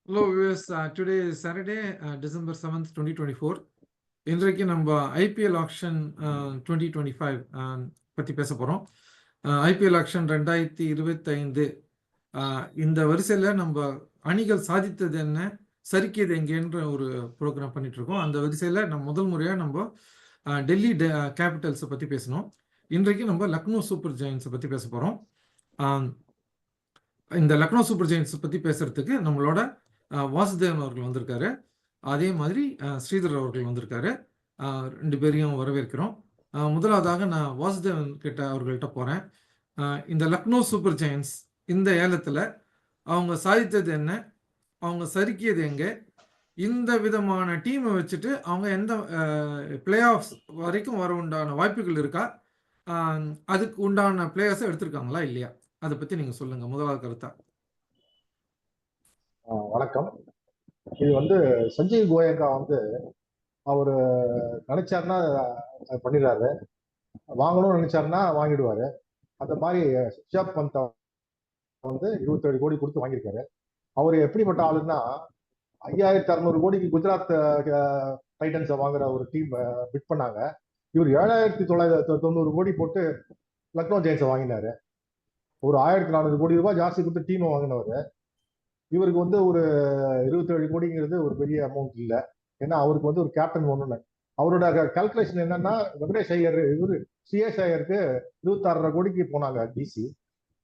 Hello viewers, today is Saturday, December 7th, 2024. இன்றைக்கு நம்ம IPL action 2025 பற்றி பேச போகிறோம். ஐபிஎல் ஆக்ஷன் 2025 இந்த வரிசையில் நம்ம அணிகள் சாதித்தது என்ன, சறுக்கியது எங்கேன்ற ஒரு ப்ரோக்ராம் பண்ணிட்டு இருக்கோம். அந்த வரிசையில் நம்ம முதல் முறையாக நம்ம டெல்லி கேபிட்டல்ஸை பற்றி பேசணும். இன்றைக்கு நம்ம லக்னோ சூப்பர் ஜெயின்ஸை பற்றி பேச போகிறோம். இந்த லக்னோ சூப்பர் ஜெயின்ஸை பற்றி பேசுறதுக்கு நம்மளோட வாசுதேவன் அவர்கள் வந்திருக்காரு. அதே மாதிரி ஸ்ரீதர் அவர்கள் வந்திருக்காரு. ரெண்டு பேரையும் வரவேற்கிறோம். முதலாவதாக நான் வாசுதேவன் அவர்கள்ட்ட போகிறேன். இந்த லக்னோ சூப்பர் ஜெயின்ஸ் இந்த ஏலத்தில் அவங்க சாதித்தது என்ன, அவங்க சறுக்கியது எங்கே, இந்த விதமான டீமை வச்சுட்டு அவங்க எந்த பிளே ஆஃப்ஸ் வரைக்கும் வர உண்டான வாய்ப்புகள் இருக்கா, அதுக்கு உண்டான பிளேயர்ஸை எடுத்திருக்காங்களா இல்லையா, அதை பற்றி நீங்கள் சொல்லுங்கள். முதலாவது கருத்தா. வணக்கம். இது வந்து சஞ்சய் கோயங்கா வந்து அவரு நினைச்சாருன்னா பண்ணிடுறாரு, வாங்கணும்னு நினைச்சாருன்னா வாங்கிடுவாரு. அந்த மாதிரி ரிஷப் பந்த் வந்து 27 கோடி கொடுத்து வாங்கியிருக்காரு. அவர் எப்படிப்பட்ட ஆளுன்னா 5600 கோடிக்கு குஜராத் டைட்டன்ஸை வாங்குற ஒரு டீம் பிட் பண்ணாங்க. இவர் 7990 கோடி போட்டு லக்னோ ஜெயின்ஸை வாங்கினாரு. ஒரு 1400 கோடி ரூபாய் ஜாஸ்தி கொடுத்து டீமை வாங்கினவர். இவருக்கு வந்து ஒரு 27 கோடிங்கிறது ஒரு பெரிய அமௌண்ட் இல்லை. ஏன்னா அவருக்கு வந்து ஒரு கேப்டன் ஒண்ணுன்னு அவரோட கால்குலேஷன் என்னன்னா, வெங்கடேஷ் ஐயர் இவரு சிஎஸ் ஐயருக்கு 26.5 கோடிக்கு போனாங்க டிசி.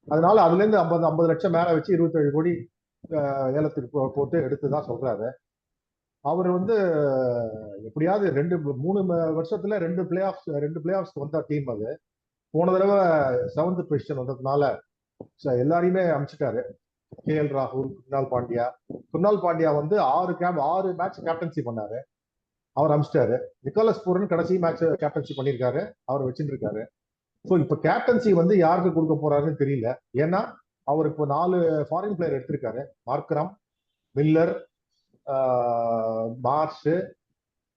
அதனால அதுல இருந்து 50 லட்சம் மேல வச்சு 27 கோடி ஏலத்துக்கு போட்டு எடுத்துதான் சொல்றாரு. அவர் வந்து எப்படியாவது 3 வருஷத்துல 2 பிளே ஆஃப்ஸ் வந்த டீம் அது. போன தடவை 7th பொசிஷன் வந்ததுனால எல்லாரையுமே அமிச்சிட்டாரு. KL ராகுல், குர்னால் பாண்டியா வந்து 6 மேட்ச் கேப்டன்சி பண்ணாரு, அவர் அமிச்சிட்டாரு. நிக்கோலஸ் பூரன் கடைசி மேட்ச் கேப்டன்சி பண்ணியிருக்காரு, அவர் வச்சுட்டு இருக்காரு. ஸோ இப்ப கேப்டன்சி வந்து யாருக்கு கொடுக்க போறாருன்னு தெரியல. ஏன்னா அவர் இப்போ 4 ஃபாரின் பிளேயர் எடுத்திருக்காரு. மார்க்ரம், மில்லர், மார்ஷ்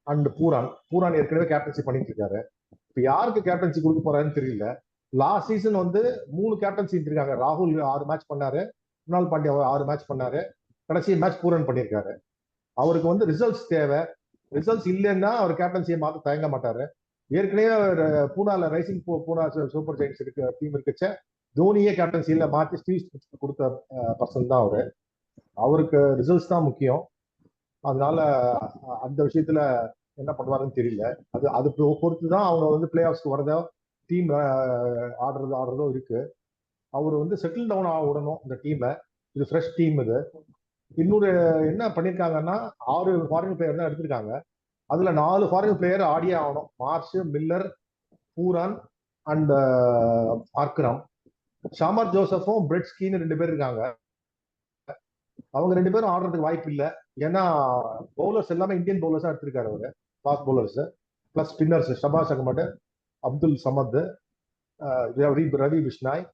அண்ட் பூரான் ஏற்கனவே கேப்டன்சி பண்ணிட்டு இருக்காரு. இப்ப யாருக்கு கேப்டன்சி கொடுக்க போறாருன்னு தெரியல. லாஸ்ட் சீசன் வந்து 3 கேப்டன்சி இருக்காங்க. ராகுல் 6 மேட்ச் பண்ணாரு, குர்னால் பாண்டியா 6 மேட்ச் பண்ணாரு, கடைசி மேட்ச் பூரன் பண்ணியிருக்காரு. அவருக்கு வந்து ரிசல்ட்ஸ் தேவை. ரிசல்ட்ஸ் இல்லைன்னா அவர் கேப்டன்சியை மாற்ற தயங்க மாட்டாரு. ஏற்கனவே பூனால ரைசிங் பூனா சூப்பர் ஜெயின்ஸ் டீம் இருக்குச்ச தோனியே கேப்டன்சியில மாற்றி ஸ்டீவ் கொடுத்த பர்சன் தான் அவரு. அவருக்கு ரிசல்ட்ஸ் தான் முக்கியம். அதனால அந்த விஷயத்துல என்ன பண்ணுவாருன்னு தெரியல. அது பொறுத்து தான் அவங்க வந்து பிளே ஆஃப்ஸ்க்கு வரதோ டீம் ஆடுறதோ இருக்கு. அவர் வந்து செட்டில் டவுன் ஆக விடணும் இந்த டீமை. இது ஃப்ரெஷ் டீம். இது இன்னொரு என்ன பண்ணிருக்காங்கன்னா 6 ஃபாரின் பிளேயர் தான் எடுத்திருக்காங்க. அதுல 4 ஃபாரின் பிளேயர் ஆடியே ஆகணும். Marsh, Miller, Pooran and Markram. Shamar ஜோசப்பும் பிரெட் ஸ்கீன்னு 2 பேர் இருக்காங்க. அவங்க 2 பேரும் ஆடுறதுக்கு வாய்ப்பு இல்லை. ஏன்னா பவுலர்ஸ் எல்லாமே இந்தியன் பவுலர்ஸா எடுத்திருக்காரு அவரு. Fast bowlers plus spinners Shahbaz Ahmed, Abdul Samad, Ravi Bishnoi,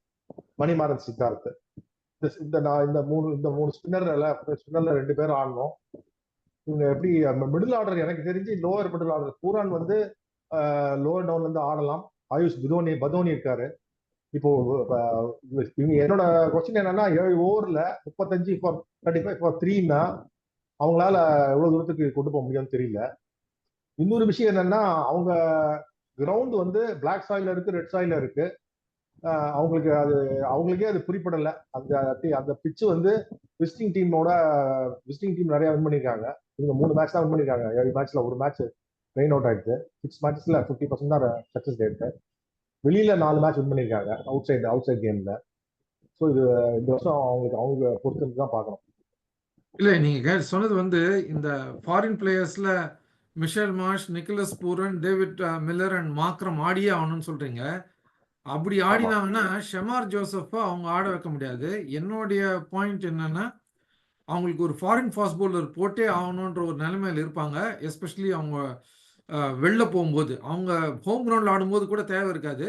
Manimaran Siddharth. இந்த மூணு ஸ்பின்னர்ல 2 பேரும் ஆடணும். இவங்க எப்படி மிடில் ஆர்டர், எனக்கு தெரிஞ்சு லோவர் மிடில் ஆர்டர் பூரான் வந்து லோவர் டவுன்ல இருந்து ஆடலாம். ஆயுஷ் பதோனி இருக்காரு. இப்போ என்னோட கொஸ்டின் என்னன்னா, 7 ஓவர்ல 35 for 35 for 3ன்னா அவங்களால எவ்வளவு தூரத்துக்கு கொண்டு போக முடியும்னு தெரியல. இன்னொரு விஷயம் என்னன்னா, அவங்க கிரவுண்ட் வந்து பிளாக் சாயில இருக்கு, ரெட் சாயில இருக்கு. அவங்களுக்கே அது புரிப்படலை. அந்த பிச்சு வந்து விசிட்டிங் டீம் நிறைய வின் பண்ணிருக்காங்க. இவங்க 3 மேட்ச் தான் வின் பண்ணிருக்காங்க. 7 மேட்ச்ல ஒரு மேட்ச் ரெயின் அவுட் ஆயிடுச்சு. 6 மேட்ச்ல 50% தான் சக்சஸ் ரேட். வெளியில 4 மேட்ச் வின் பண்ணிருக்காங்க அவுட் சைட் கேம்ல. ஸோ இது இந்த வருஷம் அவங்க பொறுத்து தான் பார்க்கணும். இல்லை, நீங்க சொன்னது வந்து இந்த ஃபாரின் பிளேயர்ஸ்ல Mitchell Marsh, Nicholas Pooran, David Miller and Markram ஆடியே ஆகணும்னு சொல்றீங்க. அப்படி ஆடினாங்கன்னா ஷமார் ஜோசப்பை அவங்க ஆட வைக்க முடியாது. என்னுடைய பாயிண்ட் என்னன்னா, அவங்களுக்கு ஒரு ஃபாரின் ஃபாஸ்ட் பவுலர் போட்டே ஆகணுன்ற ஒரு நிலைமையில இருப்பாங்க. எஸ்பெஷலி அவங்க வெளில போகும்போது, அவங்க ஹோம் கிரவுண்டில் ஆடும்போது கூட தேவை இருக்காது.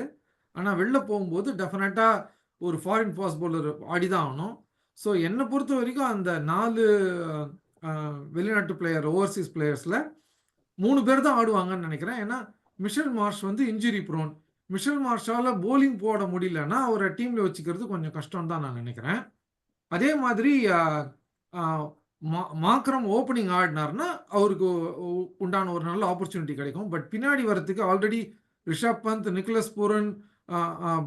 ஆனால் வெளில போகும்போது டெஃபினட்டாக ஒரு ஃபாரின் ஃபாஸ்ட் பவுலர் ஆடி தான் ஆகணும். ஸோ என்னை பொறுத்த வரைக்கும் அந்த 4 வெளிநாட்டு பிளேயர், ஓவர்சீஸ் பிளேயர்ஸில் 3 பேர் தான் ஆடுவாங்கன்னு நினைக்கிறேன். ஏன்னா மிஷேல் மார்ஷ் வந்து injury prone. Michel Marshall polling போட முடியலன்னா அவரை டீமில் வச்சுக்கிறது கொஞ்சம் கஷ்டம் தான் நான் நினைக்கிறேன். அதே மாதிரி மாக்ரம் ஓப்பனிங் ஆடினார்னா அவருக்கு உண்டான ஒரு நல்ல ஆப்பர்ச்சுனிட்டி கிடைக்கும். பட் பின்னாடி வரத்துக்கு already Rishabh Pant, Nicholas Pooran,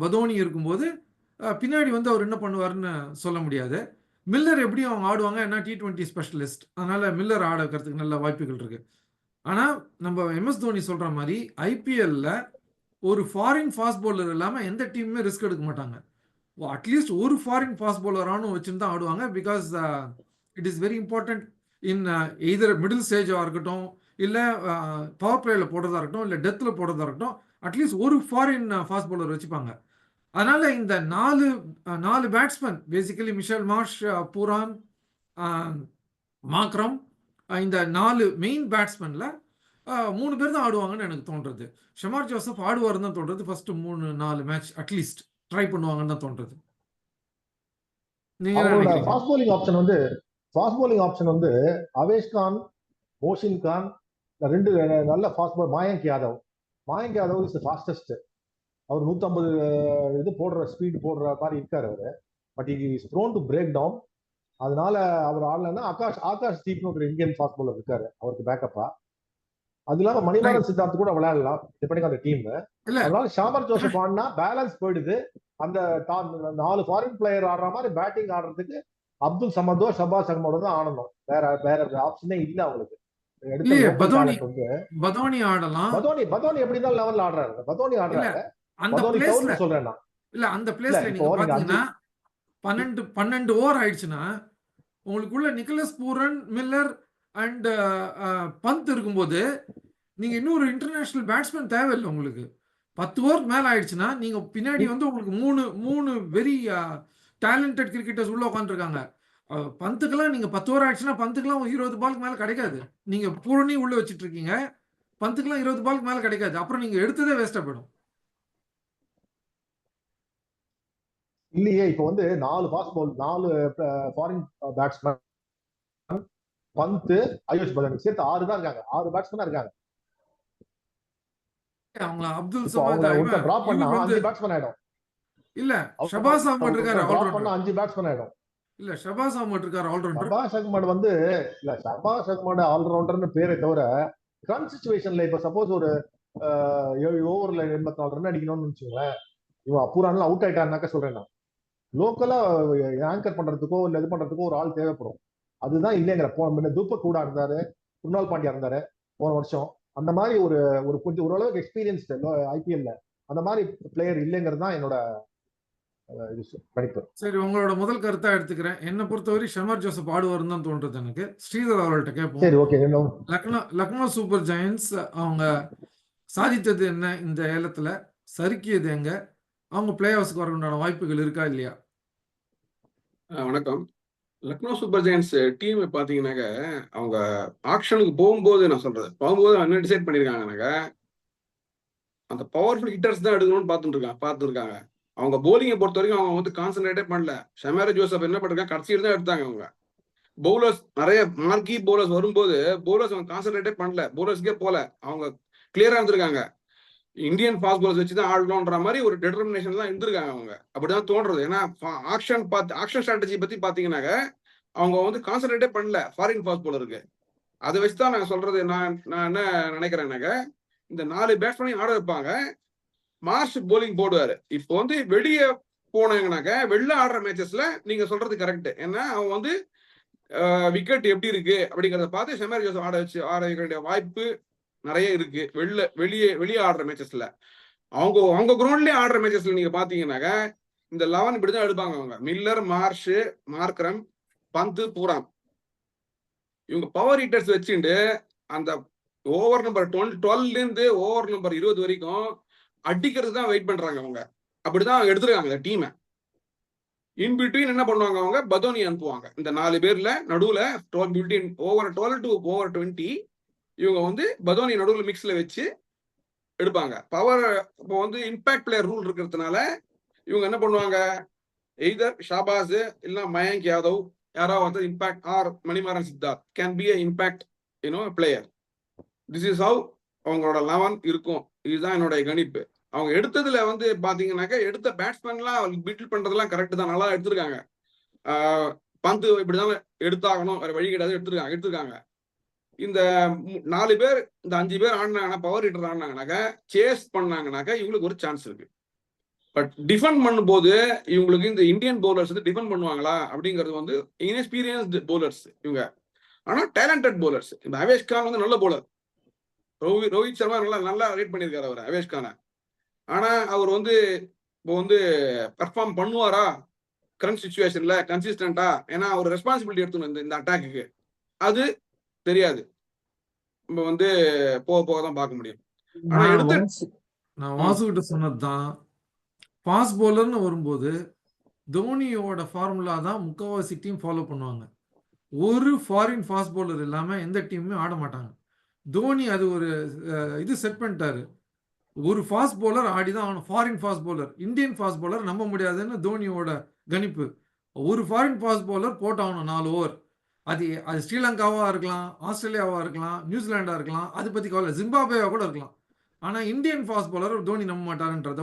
Badoni இருக்கும்போது பின்னாடி வந்து அவர் என்ன பண்ணுவாருன்னு சொல்ல முடியாது. மில்லர் எப்படியும் அவங்க ஆடுவாங்க, ஏன்னா T20 ஸ்பெஷலிஸ்ட். அதனால மில்லர் ஆட வைக்கிறதுக்கு நல்ல வாய்ப்புகள் இருக்கு. ஆனா நம்ம எம்எஸ் தோனி சொல்ற மாதிரி ஐபிஎல்ல ஒரு ஃபாரின் ஃபாஸ்ட் பவுலர் இல்லாம எந்த டீமுமே ரிஸ்க் எடுக்க மாட்டாங்க. அட்லீஸ்ட் ஒரு ஃபாரின் ஃபாஸ்ட் பவுலரானு வச்சுன்னு தான் ஆடுவாங்க. Because it is very important in either middle ஸ்டேஜாக இருக்கட்டும், இல்லை பவர் பிளேயில் போடுறதா இருக்கட்டும், இல்லை டெத்தில் போடுறதா இருக்கட்டும், அட்லீஸ்ட் ஒரு ஃபாரின் ஃபாஸ்ட் பவுலர் வச்சுப்பாங்க. அதனால இந்த நாலு batsman basically Mitchell Marsh, Pooran, Markram, இந்த 4 மெயின் பேட்ஸ்மேன்ல 3 பேர் தான் ஆடுவாங்கன்னு எனக்கு தோன்றது. ஷமார் ஜோசப் ஆடுவாருன்னு தான் தோன்றது. ஃபர்ஸ்ட் 3-4 மேட்ச் அட்லீஸ்ட் ட்ரை பண்ணுவாங்கன்னு தான் தோன்றது. நீங்க என்ன அவங்களோட நினைக்கிறீங்க? ஃபாஸ்ட் bowling ஆப்ஷன் வந்து அவேஷ் கான், மோஷின் கான், 2 நல்ல fast ball. Mayank Yadav is fastest. அவர் 150 இது போடுற ஸ்பீட் போடுற மாதிரி இருக்காரு அவரு. But is prone to break down. அதனால அவர் ஆடலன்னா ஆகாஷ் தீப்னு ஒரு இந்தியன் ஃபாஸ்ட் பவுலர் இருக்காரு அவருக்கு பேக்கப்பா. அது இல்லாம மணிமாறன் சித்தார்த் கூட விளையாடலாம் டிபெண்டிங் ஆன் தி டீம். இல்ல அதனால ஷாமர் ஜோசப் ஆடினா பேலன்ஸ் போயிடுது. அந்த 4 ஃபாரின் பிளேயர் ஆடுற மாதிரி பேட்டிங் ஆடுறதுக்கு அப்துல் சமதோ ஷபாஸ் அகமதோ தான் ஆடணும். வேற ஆப்ஷனே இல்ல அவங்களுக்கு. எடுத்த இல்லையே, லோக்கல் டேலண்ட் வந்து பதோனி ஆடலாம். பதோனி எப்படி தான் லெவல்ல ஆடுறாரு. பதோனி இல்ல ஆடுறாரு. அந்த பதோனி பிளேஸ்ல தவிர்த்து சொல்றேன் நான். இல்ல அந்த இல்ல பிளேஸ்ல இப்போ நீங்க நீங்க பாத்தீங்கன்னா 12 ஓவர் ஆயிடுச்சுன்னா உங்களுக்குள்ள Nicholas Pooran, Miller and Pant இருக்கும்போது நீங்க இன்னொரு இன்டர்நேஷனல் பேட்ஸ்மேன் தேவையில்லை உங்களுக்கு. 10 ஓவர் மேல ஆயிடுச்சுன்னா நீங்க பின்னாடி வந்து உங்களுக்கு மூணு வெரி டேலண்டட் கிரிக்கெட்டர்ஸ் உள்ள உட்காந்துருக்காங்க. பந்துக்கெல்லாம் நீங்க 10 ஓவர் ஆயிடுச்சுன்னா பந்துக்கெல்லாம் 20 பாலுக்கு மேல கிடைக்காது. நீங்க பூரணி உள்ள வச்சிட்டு இருக்கீங்க, பந்துக்கெல்லாம் 20 பாலுக்கு மேல கிடைக்காது. அப்புறம் நீங்க எடுத்ததே வேஸ்டா போயிடும். இல்லையே இப்போ வந்து 4 fast ball 4 foreign batsman Pant Ayush Badoni சேர்த்து 6 தான் இருக்காங்க. 6 பேட்ஸ்மேன் இருக்காங்க. அவங்க அப்துல் இப்போ சமத் அவங்கள ஒருத்தர் டிராப் பண்ணா இவர் வந்து 5 பேட்ஸ்மேன் ஆயிடும். இல்ல ஷபாஸ் அஹ்மத் இருக்காரு டிராப் பண்ணா ஆல்ரவுண்டர். 5 பேட்ஸ்மேன் ஆயிடும். இல்ல ஷபாஸ் அஹ்மத் இருக்காரு ஆல்ரவுண்டர். ஷபாஸ் அகமட் வந்து ஷபாஸ் அகமட் ஆல்ரவுண்டர்னு பேரை தவிர ரன் சிச்சுவேஷன்ல இப்ப சப்போஸ் ஒரு 7 ஓவர்ல 84 ரன் அடிக்கணும்னு வச்சுக்கோங்களேன், இவன் பூரான்லாம் அவுட் ஆயிட்டாருனாக்கா சொல்றேன் நான். லோக்கலா ஆங்கர் பண்றதுக்கோ இல்ல இது பண்றதுக்கோ ஒரு ஆள் தேவைப்படும். அதுதான் இல்லைங்கிற. தூப்பக் கூட இருந்தாரு, குருணால் பாண்டியா இருந்தாரு போன வருஷம். அந்த மாதிரி ஒரு கொஞ்சம் ஓரளவுக்கு எக்ஸ்பீரியன்ஸ்டு ஐபிஎல்ல அந்த மாதிரி பிளேயர் இல்லைங்கிறது தான் என்னோட கணிப்பு. சரி, உங்களோட முதல் கருத்தா எடுத்துக்கிறேன். என்னை பொறுத்தவரை ஷமர் ஜோசப் ஆடுவாருன்னு தான் தோன்றது எனக்கு. ஸ்ரீதர் அவர்கள்ட்ட கேட்போம். சரி, ஓகே. லக்னோ சூப்பர் ஜெயண்ட்ஸ் அவங்க சாதித்தது என்ன இந்த ஏலத்துல, சறுக்கியது எங்க, அவங்க பிளே ஆஃப்ஸ்க்கு வர உண்டான வாய்ப்புகள் இருக்கா இல்லையா? வணக்கம். லக்னோ சூப்பர் ஜெயண்ட்ஸ் டீம் பாத்தீங்கன்னாக்க அவங்க ஆக்ஷனுக்கு போகும்போது நான் சொல்றது போகும்போது என்ன டிசைட் பண்ணிருக்காங்கன்னாக்க அந்த பவர்ஃபுல் ஹிட்டர்ஸ் தான் எடுக்கணும்னு பார்த்துருக்காங்க. அவங்க போலிங்கை பொறுத்த வரைக்கும் அவங்க வந்து கான்சென்ட்ரேட்டே பண்ணல. ஷமேர் ஜோசப் என்ன பண்ணிருக்காங்க, கடைசியில் தான் எடுத்தாங்க. அவங்க பவுலர்ஸ் நிறைய மார்க்கி பவுலர்ஸ் வரும்போது பவுலர்ஸ் அவங்க கான்சென்ட்ரேட்டே பண்ணல, பவுலர்ஸ்க்கே போல. அவங்க கிளியரா இருந்திருக்காங்க. இந்தியன் ஃபாஸ்ட் பால்ஸ் வச்சு தான் ஆடணும்ன்ற மாதிரி ஒரு டிட்டர்மினேஷன் தான் இருந்திருக்காங்க. அவங்க அப்படிதான் தோன்றது. ஏன்னா ஆக்ஷன் ஸ்ட்ராட்டஜி பத்தி பாத்தீங்கன்னாக்க அவங்க வந்து கான்சென்ட்ரேட்டே பண்ணல ஃபாரின் ஃபாஸ்ட் பாலருக்கு. அதை வச்சுதான் நான் சொல்றது. நான் என்ன நினைக்கிறேன்னாக்க இந்த 4 பேட்ஸ்மேனையும் ஆட வைப்பாங்க. மார்ஷ் போலிங் போடுவாரு. இப்போ வந்து வெளியே போனாங்கன்னாக்க வெளில ஆடுற மேட்சஸ்ல நீங்க சொல்றது கரெக்ட். ஏன்னா அவன் வந்து விக்கெட் எப்படி இருக்கு அப்படிங்கிறத பார்த்து ஷமேர் ஜோசப் ஆட வைக்க வேண்டிய வாய்ப்பு நிறைய இருக்கு. வெளியே ஆடுற மேட்சஸ்ல அவங்க கிரவுண்ட்லயே ஆடுற மேட்சஸ்ல நீங்க பாத்தீங்கன்னாக்க இந்த 11 இப்படிதான் எடுப்பாங்க. அவங்க மில்லர், மார்ஷ், மார்க்ரம், பந்து, பூரான் இவங்க பவர் ஹீட்டர்ஸ் வச்சுட்டு அந்த ஓவர் நம்பர் 12 இருந்து ஓவர் நம்பர் 20 வரைக்கும் அடிக்கிறது தான் வெயிட் பண்றாங்க. அவங்க அப்படிதான் எடுத்துருக்காங்க டீமை. இன் பிட்வீன் என்ன பண்ணுவாங்க, அவங்க பதோனி அனுப்புவாங்க. இந்த 4 பேர்ல நடுவுல ஓவர் 12 டு ஓவர் 20 இவங்க வந்து பதோனி நடுவுல மிக்ஸ்ல வச்சு எடுப்பாங்க. பவர் இப்போ வந்து இம்பாக்ட் பிளேயர் ரூல் இருக்கிறதுனால இவங்க என்ன பண்ணுவாங்க, எய்தர் ஷாபாஸ் இல்ல மயங்க் யாதவ் யாராவது வந்து impact or Manimaran Siddharth can be impact player. This is how அவங்களோட 11 இருக்கும். இதுதான் என்னுடைய கணிப்பு. அவங்க எடுத்ததுல வந்து பாத்தீங்கன்னாக்க எடுத்த பேட்ஸ்மேன்லாம் பில்ட் பண்றதெல்லாம் கரெக்ட் தான், நல்லா எடுத்திருக்காங்க. பந்து இப்படிதான் எடுத்தாகணும், வேற வழி கிடையாது, எடுத்துருக்காங்க. இந்த 4 பேர் இந்த 5 பேர் ஆடினாங்கன்னா, பவர் ஹிட்டர் ஆடினாங்கனாக்கா, சேஸ் பண்ணாங்கனாக்கா இவங்களுக்கு ஒரு சான்ஸ் இருக்கு. பட் டிஃபெண்ட் பண்ணும்போது இவங்களுக்கு இந்த இந்தியன் பவுலர்ஸ் வந்து டிஃபெண்ட் பண்ணுவாங்களா அப்படிங்கிறது வந்து இன்எக்ஸ்பீரியன்ஸ்டு பவுலர்ஸ் இவங்க. ஆனா டேலண்டட் பவுலர்ஸ். இந்த அவேஷ் கான் வந்து நல்ல பவுலர். ரோஹித் சர்மா நல்லா ரேட் பண்ணியிருக்காரு அவர் அவேஷ் கானை. ஆனா அவர் வந்து இப்போ வந்து பெர்ஃபார்ம் பண்ணுவாரா கரண்ட் சுச்சுவேஷன்ல கன்சிஸ்டன்டா? ஏன்னா அவர் ரெஸ்பான்சிபிலிட்டி எடுத்துக்கணும் இந்த அட்டாக்கு. அது தெரியாது. நம்ம வந்து போக போக தான் பார்க்க முடியும். ஆனா நான் வாசு கிட்ட சொன்னதுதான், ஃபாஸ்ட் பவுலர்னு வரும்போது தோனியோட ஃபார்முலா தான் முக்கால்வாசி டீம் ஃபாலோ பண்ணுவாங்க. ஒரு ஃபாரின் ஃபாஸ்ட் பவுலர் இல்லாம எந்த டீமுமே ஆட மாட்டாங்க. தோனி அது ஒரு இது செட் பண்ணிட்டாரு. ஒரு ஃபாஸ்ட் பவுலர் ஆடிதான் ஆகணும். Foreign fast bowler, Indian fast bowler நம்ப முடியாதுன்னு தோனியோட கணிப்பு. ஒரு ஃபாரின் ஃபாஸ்ட் பவுலர் போட்டாகணும் 4 ஓவர். அது ஸ்ரீலங்காவா இருக்கலாம், ஆஸ்திரேலியாவா இருக்கலாம், நியூசிலாண்டா இருக்கலாம், அதை பத்தி கவலை, ஜிம்பாப்வேவா கூட இருக்கலாம். ஆனா இந்தியன் ஃபாஸ்ட் பவுலர் தோனி நம்ப மாட்டாருன்றத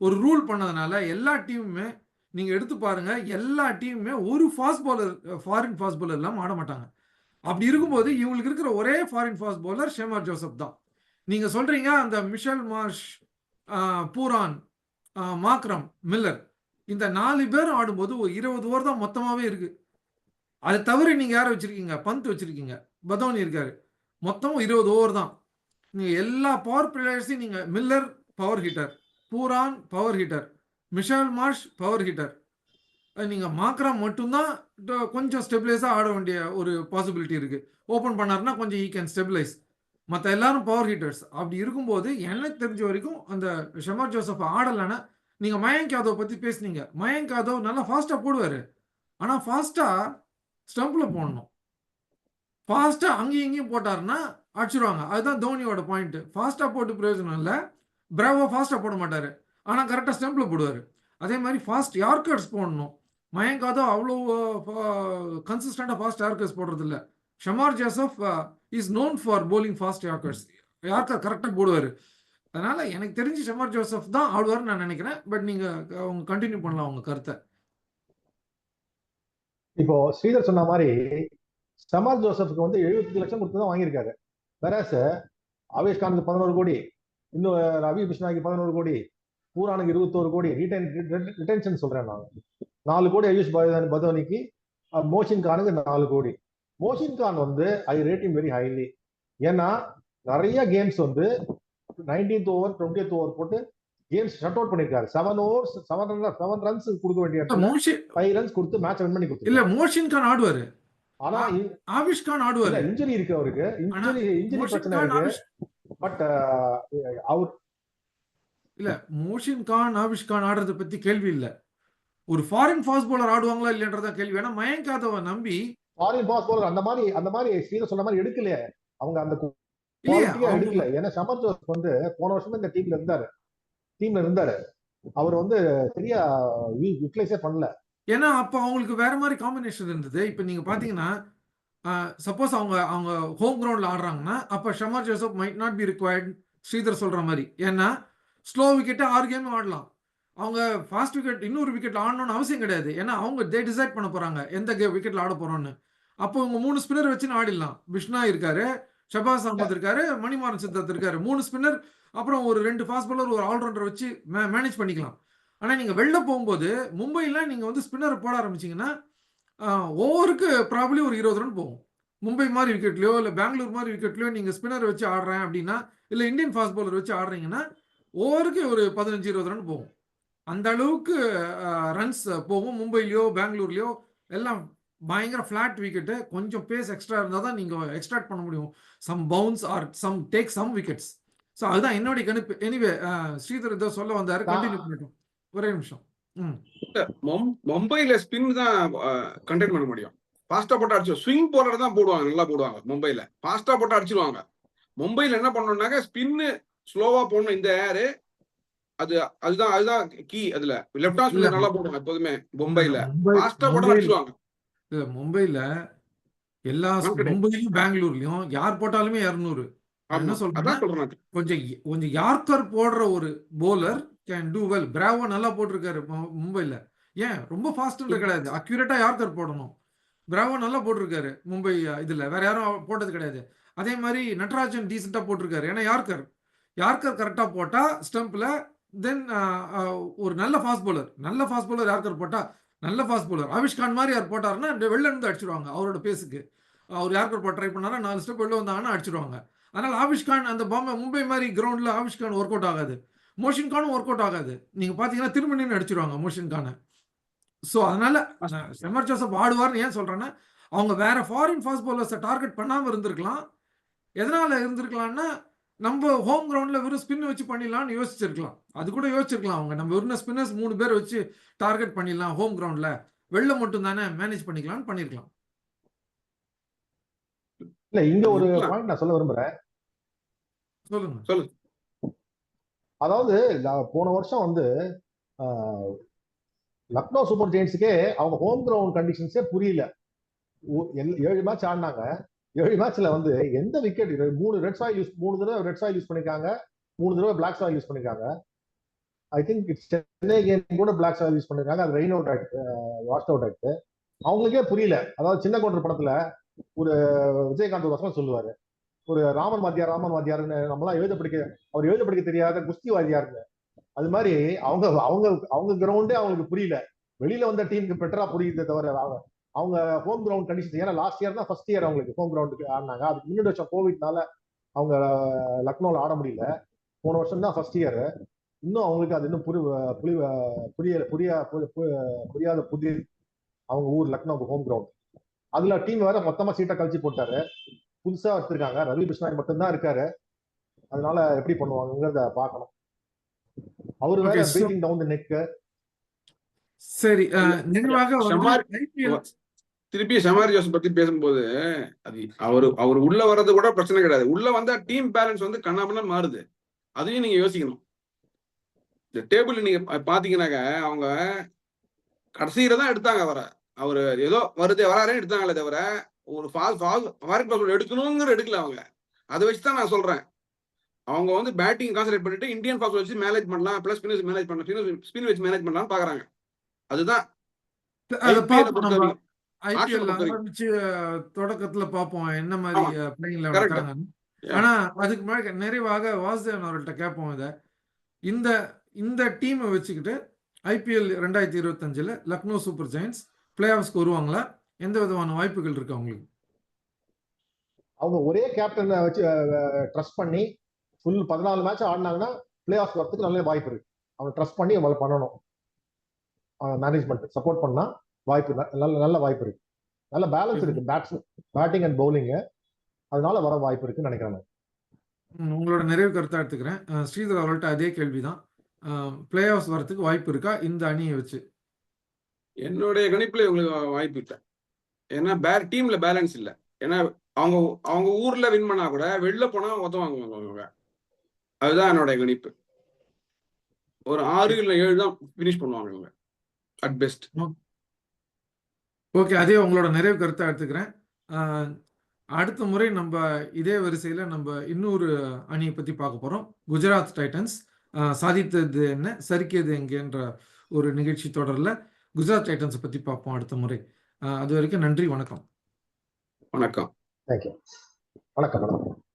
ஒரு ரூல் பண்ணதுனால எல்லா டீமுமே நீங்க எடுத்து பாருங்க, எல்லா டீமுமே ஒரு fast bowler, foreign fast bowler இல்லாம ஆட மாட்டாங்க. அப்படி இருக்கும்போது இவங்களுக்கு இருக்கிற ஒரே ஃபாரின் ஃபாஸ்ட் பவுலர் ஷேமார் ஜோசப் தான். நீங்க சொல்றீங்க அந்த Michelle Marsh, Pooran, Markram, Miller, இந்த 4 பேரும் ஆடும்போது ஒரு 20 ஓவர் தான் மொத்தமாவே இருக்கு. அதை தவிர நீங்க யாரை வச்சிருக்கீங்க? பந்த் வச்சிருக்கீங்க, பதோனி இருக்காரு, மொத்தம் 20 ஓவர் தான். நீங்க எல்லா பவர் பிளேயர்ஸையும் நீங்க Miller power hitter, Pooran power hitter, Mitchell Marsh power hitter, நீங்க மாக்ரம் மட்டும்தான் கொஞ்சம் ஸ்டெபிலைஸா ஆட வேண்டிய ஒரு பாசிபிலிட்டி இருக்கு. ஓபன் பண்ணாருன்னா கொஞ்சம் ஈ கேன் ஸ்டெபிலைஸ். மற்ற எல்லாரும் பவர் ஹிட்டர்ஸ். அப்படி இருக்கும்போது எனக்கு தெரிஞ்ச வரைக்கும் அந்த ஷமார் ஜோசப் ஆடலைன்னா, நீங்க மயங்க் யாதவ் பத்தி பேசுனீங்க. மயங்க் யாதவ் நல்லா ஃபாஸ்டா போடுவாரு. ஆனா ஃபாஸ்டா ஸ்டம்ப்ல போடணும். ஃபாஸ்டா அங்கேயும் இங்கேயும் போட்டாருன்னா அடிச்சிருவாங்க. அதுதான் தோனியோட பாயிண்ட். ஃபாஸ்டா போட்டு பிரயோஜனம் இல்லை. பிராவோ ஃபாஸ்டா போட மாட்டாரு, ஆனா கரெக்டா ஸ்டம்ப்ல போடுவாரு. அதே மாதிரி ஃபாஸ்ட் யார்கர்ஸ் போடணும். மயங்க் யாதவ் அவ்வளோ கன்சிஸ்டண்டா ஃபாஸ்ட் யார்கர்ஸ் போடுறது இல்லை. Shamar Joseph is known for bowling fast yorkers. Yorker கரெக்டாக போடுவார். அதனால எனக்கு தெரிஞ்சு ஷமார் ஜோசப் தான் ஆடுவார்னு நான் நினைக்கிறேன். பட் நீங்க அவங்க கண்டினியூ பண்ணலாம் உங்க கருத்தை. இப்போ ஸ்ரீதர் சொன்ன மாதிரி ஷமார் ஜோசப்க்கு வந்து 75 லட்சம் கொடுத்து தான் வாங்கியிருக்காரு. வேறாஸ் அவேஷ் கானுக்கு 11 கோடி, இன்னும் ரவி பிஷ்னாக்கு 11 கோடி, பூரானுக்கு 21 கோடி ரிட்டென்ஷன் சொல்றேன் நான். 4 கோடி ஆயுஷ் பதோனிக்கு, மோஷின் கானுக்கு 4 கோடி. மோஷின் கான் வந்து ஐ ரேட்டிங் வெரி ஹைலி. ஏன்னா நிறைய கேம்ஸ் வந்து 19th ஓவர் 20th ஓவர் போட்டு கேம்ஸ் ஷட் அவுட் பண்ணிருக்காரு. 7 ரன்ஸ் கொடுக்க வேண்டிய 5 ரன்ஸ் கொடுத்து மேட்ச் வின் பண்ணி கொடுத்தாரு. இல்ல மோஷின் கான் ஆடுவாரு, ஆனா ஆவிஷ் கான் ஆடுவாரு. இன்ஜுரி இருக்கு அவருக்கு, இன்ஜுரி பிரச்சனை இருக்கு. பட் அவர் இல்ல மோஷின் கான் ஆவிஷ் கான் ஆடுறத பத்தி கேள்வி இல்ல. ஒரு ஃபாரின் ஃபாஸ்ட் பவுலர் ஆடுவாங்களா இல்லையன்றத கேள்வி. ஏன்னா மயங்க் யாதவ நம்பி ஃபாரின் ஃபாஸ்ட் பவுலர் அந்த மாதிரி ஸ்ரீதர் சொன்ன மாதிரி எடுக்கல அவங்க, அந்த குவாலிட்டியா எடுக்கல. ஏன்னா ஷமார் ஜோசப் வந்து போன வருஷமே இந்த டீம்ல இருந்தாரு. அவர் வந்து சரியா யூட்டிலைஸே பண்ணல. ஏன்னா அப்ப அவங்களுக்கு வேற மாதிரி காம்பினேஷன் இருந்தது. இப்ப நீங்க பாத்தீங்கன்னா சப்போஸ் அவங்க ஹோம் கிரவுண்ட்ல ஆடுறாங்கன்னா அப்ப Shamar Joseph might not be required, Sridhar சொல்ற மாதிரி. ஏன்னா ஸ்லோ விக்கெட் 6 கேம் ஆடலாம். அவங்க ஃபாஸ்ட் விக்கெட் இன்னொரு விக்கெட்ல ஆடணும்னு அவசியம் கிடையாது. ஏன்னா அவங்க டிசைட் பண்ண போறாங்க எந்த விக்கெட்ல ஆட போறோம்னு. அப்போ இவங்க 3 ஸ்பின்னர் வச்சுன்னு ஆடிடலாம். பிஷ்னா இருக்காரு, ஷபாஸ் அஹமத் இருக்காரு, மணிமாறன் சித்தார்த் இருக்காரு, 3 ஸ்பின்னர், அப்புறம் ஒரு 2 ஃபாஸ்ட் பவுலர், ஒரு ஆல்ரவுண்டர் வச்சு மேனேஜ் பண்ணிக்கலாம். ஆனா நீங்க வெளில போகும்போது மும்பைல நீங்க வந்து ஸ்பின்னர் போட ஆரம்பிச்சீங்கன்னா ஓவருக்கு ப்ராபப்லி ஒரு 20 ரன் போகும். மும்பை மாதிரி விக்கெட்லயோ இல்ல பெங்களூர் மாதிரி விக்கெட்லயோ நீங்க ஸ்பின்னர் வச்சு ஆடுறேன் அப்படின்னா, இல்ல இந்தியன் ஃபாஸ்ட் பவுலர் வச்சு ஆடுறீங்கன்னா ஓவருக்கு ஒரு 15-20 ரன் போகும். அந்த அளவுக்கு ரன்ஸ் போகும். மும்பைலையோ பெங்களூர்லயோ எல்லாம் பயங்கர ஃபிளாட் விக்கெட்டு. கொஞ்சம் பேஸ் எக்ஸ்ட்ரா இருந்தால் தான் நீங்கள் எக்ஸ்ட்ராக்ட் பண்ண முடியும். Some bounce or take some wickets. So அதுதான் என்னுடைய கணிப்பு. எனிவே ஸ்ரீதர் ஏதோ சொல்ல வந்தாரு, கண்டினியூ பண்ணிட்டோம். ஒரே நிமிஷம். மும்பைல ஸ்பின் தான் கண்டெயின் பண்ண முடியும். ஃபாஸ்டா போட்டு அடிச்சு ஸ்விங் போலர் தான் போடுவாங்க, நல்லா போடுவாங்க. மும்பைல ஃபாஸ்டா போட்டு அடிச்சிருவாங்க. மும்பைல என்ன பண்ணணும்னாக்க ஸ்பின்னு ஸ்லோவா போடணும். இந்த ஏரு அதுதான் கீ. அதுல லெஃப்ட் ஹாண்ட் ஸ்பின்னர் நல்லா போடுவாங்க எப்போதுமே. மும்பைல ஃபாஸ்டா போட்டு அடிச்சிருவாங்க. மும்பைல எல்லா மும்பையிலும் பெங்களூர்லயும் யார் போட்டாலுமே 200. என்ன சொல்றேன், கொஞ்சம் யார்கர் போடுற ஒரு bowler can do well. Bravo நல்லா போட்டிருக்காரு மும்பைல. ஏன் ரொம்ப ஃபாஸ்ட் கிடையாது, அக்யூரேட்டா யார்கர் போடணும். பிராவோ நல்லா போட்டிருக்காரு மும்பை இதுல வேற யாரும் போட்டது கிடையாது. அதே மாதிரி நட்ராஜன் டீசெண்டா போட்டிருக்காரு. ஏன்னா யார்கர் கரெக்டா போட்டா ஸ்டம்ப்ல தென் ஒரு நல்ல ஃபாஸ்ட் பவுலர் யார்கர் போட்டா நல்ல ஃபாஸ்ட் பவுலர் ஆவிஷ்கான் மாதிரி யார் போட்டாருன்னா வெளில இருந்து அடிச்சிருவாங்க. அவரோட பேஸுக்கு அவர் யார்கர் போட்டு ட்ரை பண்ணாரா 4 ஸ்டெப் வெளில வந்தாங்கன்னா அடிச்சிருவாங்க. அதனால ஆவிஷ்கான் அந்த மும்பை மாதிரி கிரவுண்ட்ல ஆவிஷ்கான் ஒர்க் அவுட் ஆகாது. மோஷின் கானும் ஒர்க் அவுட் ஆகாது. நீங்க பாத்தீங்கன்னா திரும்ப நின்று அடிச்சிருவாங்க மோஷின் கானை. ஸோ அதனால ஷெமர் ஜோசப் ஆடுவார்னு ஏன் சொல்றேன்னா அவங்க வேற ஃபாரின் ஃபாஸ்ட் பவுலர்ஸை டார்கெட் பண்ணாம இருந்திருக்கலாம். எதனால இருந்திருக்கலாம்னா நம்ம ஹோம் கிரவுண்ட்ல வெறும் ஸ்பின் வச்சு பண்ணிடலாம்னு யோசிச்சிருக்கலாம். அது கூட யோசிச்சிருக்கலாம். அவங்க நம்ம வெறும் ஸ்பின்னர்ஸ் 3 பேர் வச்சு டார்கெட் பண்ணிடலாம் ஹோம் கிரவுண்ட்ல, வெளில மட்டும் தானே மேனேஜ் பண்ணிக்கலாம்னு பண்ணிருக்கலாம். இல்ல இங்க ஒரு பாயிண்ட் நான் சொல்ல விரும்புறேன். சொல்லுங்க. அதாவது போன வருஷம் வந்து லக்னோ சூப்பர் ஜெயின்ஸுக்கே அவங்க ஹோம் கிரவுண்ட் கண்டிஷன்ஸே புரியல. 7 மேட்ச் ஆடினாங்க. 7 மேட்ச்ல வந்து எந்த விக்கெட் 3 தடவை ரெட் சாயில் யூஸ் பண்ணிருக்காங்க, 3 தடவை பிளாக் சாயில் யூஸ் பண்ணிருக்காங்க. ஐ திங்க் சென்னை கேம் கூட பிளாக் சாயில் யூஸ் பண்ணிருக்காங்க. அது ரெயின் அவுட் ஆயிடுச்சு, வாஷ் அவுட் ஆயிடுச்சு. அவங்களுக்கே புரியல. அதாவது சின்ன கோட்டர் படத்துல ஒரு விஜயகாந்த் ஒரு வசனம் சொல்லுவாரு, ஒரு ராமன் வாத்தியார்னு நம்மளாம் அவர் எழுத படிக்க தெரியாத குஸ்தி வாத்தியாருன்னு. அது மாதிரி அவங்க அவங்க அவங்க கிரவுண்டே அவங்களுக்கு புரியல. வெளியில வந்த டீமுக்கு பெட்டரா புரியுதே தவிர அவங்க ஹோம் கிரவுண்ட் கண்டிஷன். ஏன்னா லாஸ்ட் இயர் தான் ஃபர்ஸ்ட் இயர் அவங்களுக்கு ஹோம் கிரவுண்டுக்கு ஆடினாங்க. அதுக்கு முன்னாடி வருஷம் கோவிட்னால அவங்க லக்னோல ஆட முடியல. போன வருஷம் தான் ஃபர்ஸ்ட் இயர். இன்னும் அவங்களுக்கு அது இன்னும் புரியாத புதிய அவங்க ஊர் லக்னோக்கு ஹோம் கிரவுண்ட். அதுல டீம் வேற மொத்தமா சீட்டை கழிச்சு போட்டாரு. புதுசா வச்சிருக்காங்க. ரவி பிஷ்னாய் மட்டும்தான் இருக்காரு. அதனால எப்படி பண்ணுவாங்கிறத பார்க்கணும். அவரு வேற பீட்டிங் டவுன் தி நெக். சரி, நிறைவாக திருப்பி ஷெமர் ஜோசப் பத்தி பேசும்போது அது அவர் உள்ள வர்றது கூட பிரச்சனை கிடையாது. உள்ள வந்தா டீம் பேலன்ஸ் வந்து கண்ணாமண்ணா மாறுது. அதையும் நீங்க யோசிக்கணும். இந்த டேபிள் நீங்க பாத்தீங்கன்னாக்க அவங்க கடைசியில தான் எடுத்தாங்க. அவரு ஏதோ வராருன்னு எடுத்தாங்களே தவிர ஒரு ஃபாரின் எடுக்கணுங்கிற எடுக்கல அவங்க. அதை வச்சுதான் நான் சொல்றேன். அவங்க வந்து பேட்டிங் கான்சன்ட்ரேட் பண்ணிட்டு இந்தியன் ஃபாஸ்ட் வச்சு மேனேஜ் பண்ணலாம், பிளஸ் ஸ்பின் வச்சு மேனேஜ் பண்ணலாம் பாக்குறாங்க. அதுதான் ஐபிஎல் ஆரம்பிச்சு தொடக்கத்துல பார்ப்போம் என்ன மாதிரி பிளேயிங் லெவல் இருக்காங்க. ஆனா அதுக்கு முன்னாடி நிறைவாக வாசுதேவன் அவர்கள்ட்ட கேட்போம். இந்த டீமை வச்சுக்கிட்டு IPL 2025 Lucknow super giants play ஆஃப்ஸ்க்கு வருவாங்களா? எந்த விதமான வாய்ப்புகள் இருக்கு அவங்களுக்கு? அவங்க ஒரே கேப்டனை வச்சு ட்ரஸ்ட் பண்ணி ஃபுல் 14 மேட்ச் ஆடினாங்கன்னா பிளே ஆஃப் வரதுக்கு நல்ல வாய்ப்பு இருக்கு. அவங்க ட்ரஸ்ட் பண்ணி அவங்க பண்ணணும். மேனேஜ்மெண்ட் சப்போர்ட் பண்ணா வாய்ப்பு நல்ல வாய்ப்பு இருக்கு. நல்ல பேலன்ஸ் இருக்கு பேட்டிங் அண்ட் பவுலிங். அதனால வர வாய்ப்பு இருக்குன்னு நினைக்கிறேன். உங்களோட நிறைவு கருத்தா எடுத்துக்கிறேன். ஸ்ரீதர் அவர்கள்ட்ட அதே கேள்விதான். பிளே ஆஃப் வரதுக்கு வாய்ப்பு இருக்கா இந்த அணியை வச்சு? என்னுடைய கணிப்புல உங்களுக்கு வாய்ப்பு இல்லை. ஏன்னா டீம்ல பேலன்ஸ் இல்லை. ஏன்னா அவங்க ஊர்ல வின் பண்ணா கூட வெளில போனா மொத்தம் வாங்குவாங்க. அதுதான் என்னோட கணிப்பு. ஒரு 6 இல்ல 7 தான் பினிஷ் பண்ணுவாங்க இவங்க அட் பெஸ்ட். ஓகே, அதே உங்களோட நிறைவு கருத்தா எடுத்துக்கிறேன். அடுத்த முறை நம்ம இதே வரிசையில நம்ம இன்னொரு அணியை பத்தி பார்க்க போறோம். குஜராத் டைட்டன்ஸ் சாதித்தது என்ன, சறுக்கியது எங்கன்ற ஒரு நிகழ்ச்சி தொடர்ல குஜராத் டைட்டன்ஸ் பத்தி பார்ப்போம் அடுத்த முறை. அது வரைக்கும் நன்றி, வணக்கம். வணக்கம். தேங்க்யூ. வணக்கம்.